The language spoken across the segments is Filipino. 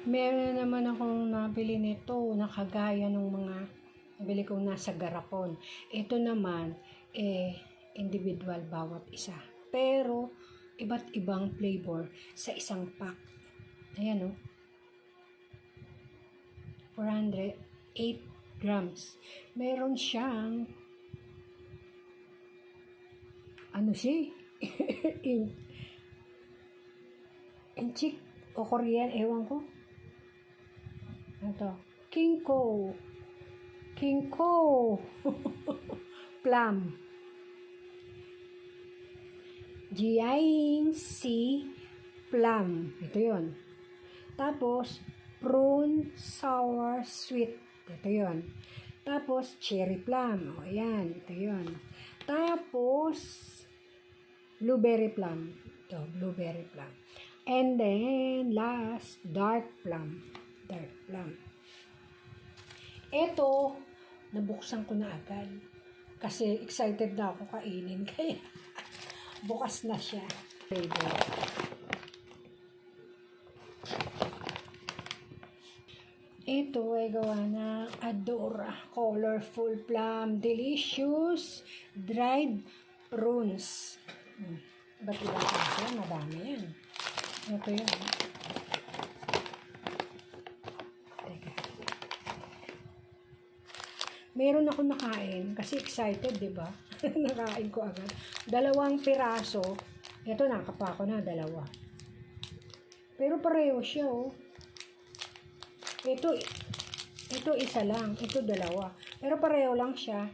Meron naman akong nabili nito na kagaya ng mga nabili kong nasa garapon. Ito naman, individual bawat isa. Pero, iba't ibang flavor sa isang pack. Ayan o. 408 grams. Meron siyang inchik o Korean, ewan ko. Ito, Kinko plum. Giant plum. Ito yun. Tapos, prune sour sweet. Ito yun. Tapos, cherry plum. O, ayan. Ito yun. Tapos, blueberry plum. Ito, blueberry plum. And then, last, dark plum. Dark plum. Ito, nabuksan ko na agad. Kasi excited na ako kainin. Kaya, bukas na siya. Ito ay gawa ng Adora Colorful Plum Delicious Dried Prunes. Ba't iba siya? Madami yan. Ito yun. Teka. Meron ako nakain kasi excited, di ba? Nakain ko agad. 2 piraso. Ito, nakapa ko na 2. Pero pareho siya, oh. Ito isa lang. Ito 2. Pero pareho lang siya.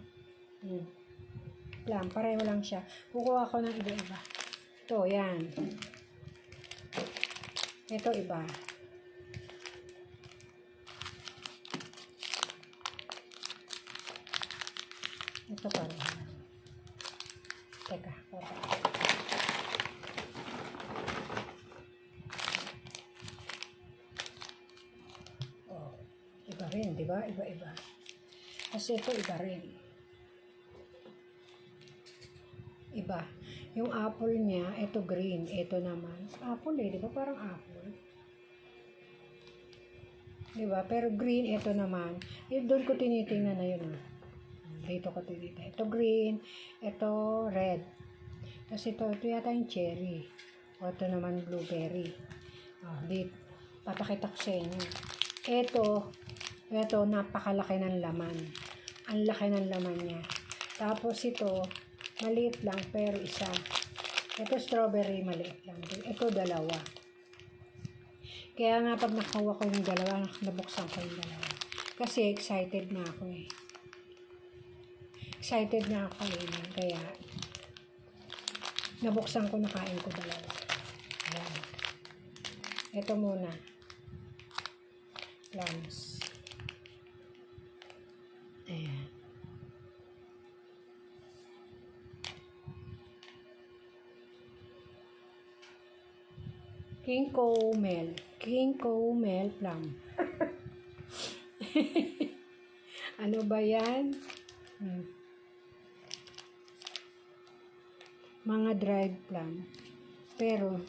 Plum, pareho lang siya. Kukuha ko ng iba-iba. Ito, yan. Ito iba. Ito pareho. Teka, iba rin, di ba? Iba-iba. Kasi ito iba rin. Iba. Yung apple niya, ito green. Ito naman. Apple di ba? Parang apple. Di ba? Pero green, ito naman. Doon ko tinitingnan na yun. Dito ko tinitingnan. Ito green. Ito red. Tapos ito yata yung cherry. O ito naman blueberry. Dito. Papakita ko sa inyo. Ito, napakalaki ng laman. Ang laki ng laman niya. Tapos ito, maliit lang pero isa. Ito strawberry, maliit lang. Ito 2. Kaya nga pag nakuha ko yung 2, nabuksan ko yung 2. Kasi excited na ako eh. Excited na ako eh. Kaya nabuksan ko, nakain ko 2. Ayan. Ito muna. Plums. Ayan. Kinko Mel plum. Ano ba yan? Mga dried plum. Pero,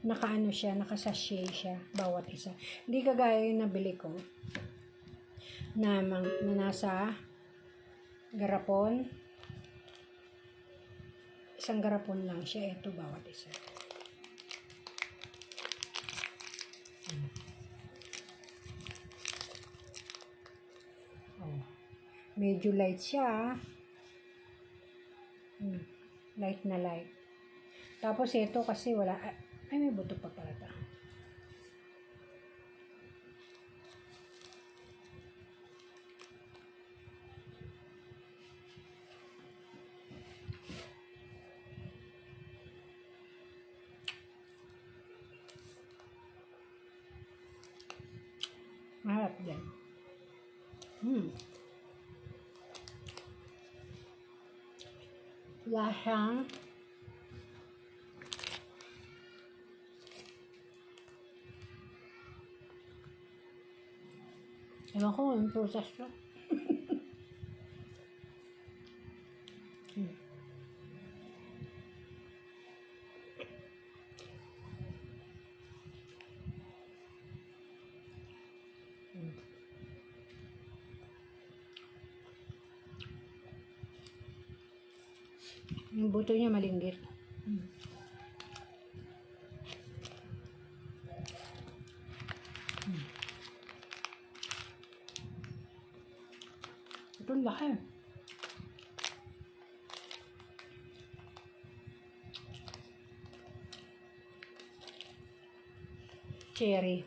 nakasachet siya, bawat isa. Hindi kagaya yung nabili ko, na nasa garapon. Isang garapon lang siya. Ito, bawat isa. Medyo light siya. Light na light. Tapos ito kasi wala. Ay, may buto pa pala ito. Maharap din. Lasang ewan ko yung process ko. Yung buto niya malinggit. Ito ang laki. Cherry.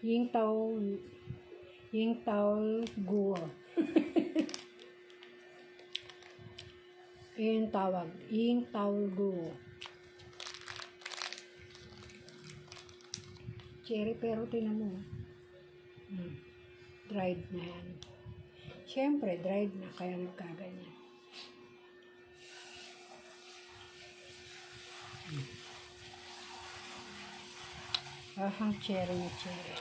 Ying Tao Guo. Yun tawag. Ying Tao Guo. Cherry pero tinan mo. Dried na yan. Siyempre, dried na kaya nagkaganyan. Ahang cherry na cherry.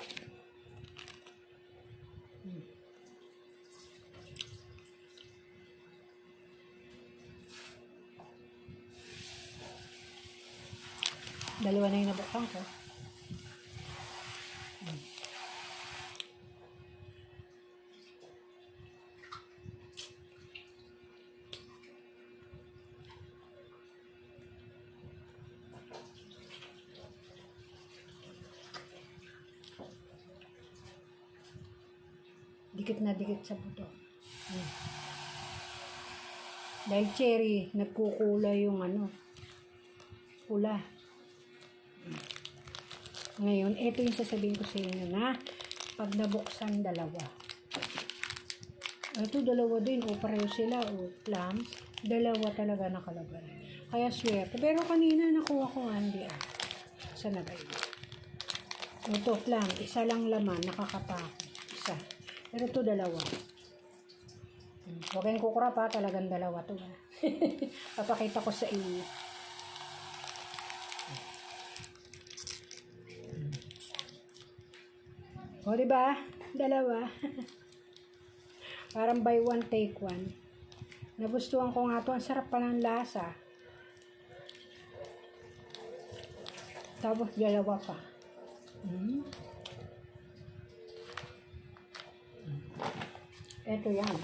Dalawa na yung nabukang ko. Dikit na dikit sa buto. Dahil cherry, nagkukulay yung pula. Ngayon, ito yung sasabihin ko sa inyo na pag nabuksan dalawa. Ito dalawa din, o pareho sila, o plum. Dalawa talaga nakalagay. Kaya swerte. Pero kanina nakuha ko hindi Isa na ba yun? Ito plum, isa lang laman, nakakapako. Isa. Pero ito dalawa. Huwag kayong kukurap talagang dalawa to. Papakita ko sa inyo. O, diba? Dalawa. Parang buy one, take one. Nagustuhan ko nga to. Ang sarap pa ng lasa. Tapos dalawa pa. Ito yan.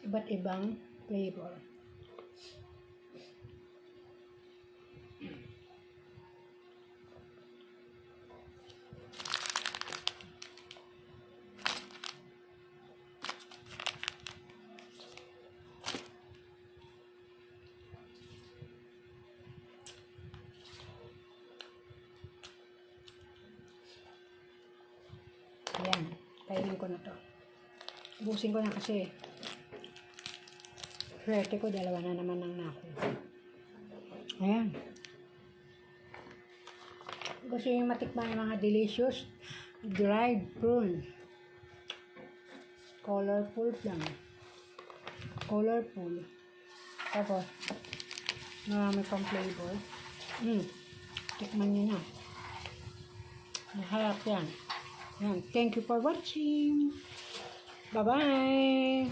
Iba't ibang flavor. Ayan, kainin ko na to. Ubusin ko na kasi swerte ko, dalawa na naman ang nakuha. Ayan. Gusto yung matikman yung mga delicious dried prune. Colorful lang. Colorful. Tapos, marami pang flavor. Tikman nyo na. Maharap yan. Yan. Thank you for watching. Bye-bye.